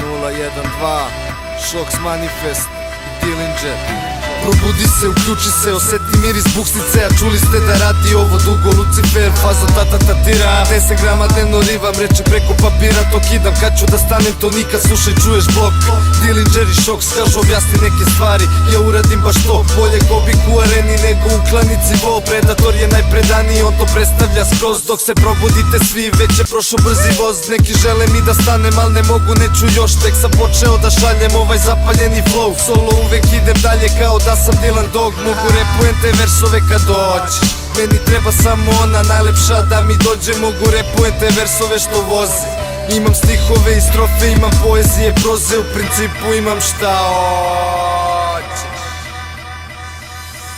012 Šoks Manifest i Dillinger. Probudi se, uključi se, oseti miris buksnice. A čuli ste da radi ovo dugo Lucifer, fazo tata tatira. 10 grama dnevno rivam, reče preko papira. To kidam, kad ću da stanem to nikad, slušaj čuješ blok. Dillinger i Šoks kažu objasni neke stvari, ja uradim baš to. Bolje gobik u areni nego u klanici vo. Predator je najpredaniji, on to predstavlja skroz. Dok se probudite svi, već je prošao brzi voz. Neki žele mi da stanem, al ne mogu, neću još. Tek sam počeo da šaljem ovaj zapaljeni flow. Solo uvek idem dalje kao da sam Dylan Dog. Mogu repujem te versove kad dođeš, meni treba samo ona najlepša da mi dođe. Mogu repujem te versove što voze. Imam stihove i strofe, imam poezije, proze. U principu imam šta hoćeš.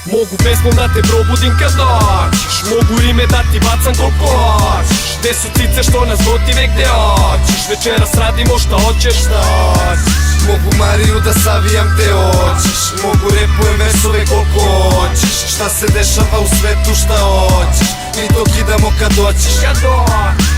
Mogu pesmom da te probudim kad dođeš, mogu rime da ti bacam koliko hoćeš. Gde su cice što nas gotive, gde hoćeš. Večeras radimo šta hoćeš, šta hoćeš. Mogu Mariju da savijam gde hoćeš, mogu repujem versove koliko hoćeš. Šta se dešava u svetu, šta hoćeš, mi to kidamo kad doćeš. Kad doćeš.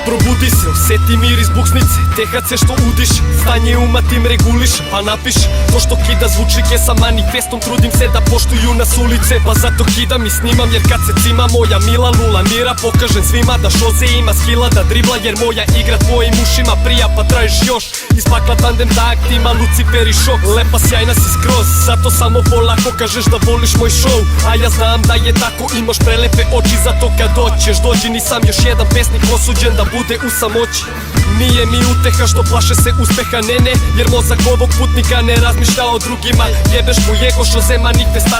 Probudi se, oseti miris buksnice, THC što udiš, stanje uma tim reguliš. Pa napiš, to što kida zvuči ke sa manifestom. Trudim se da poštuju nas ulice, pa zato kidam i snimam. Jer kad se cima moja mila lula mira, pokažem svima da šoze ima skila da dribla. Jer moja igra tvojim ušima prija, pa tražiš još. Iz pakla tandem tag tima Lucifer i Šok. Lepa sjajna si skroz, zato samo polako kažeš da voliš moj show. A ja znam da je tako, imaš prelepe oči, zato kad doćeš dođi. Nisam još jedan pesnik osuđen da bude u samoći. Nije mi uteha što plaše se uspeha, ne, jer mozak ovog putnika ne razmišlja o drugima. Jebeš mu jego što zema manifesta.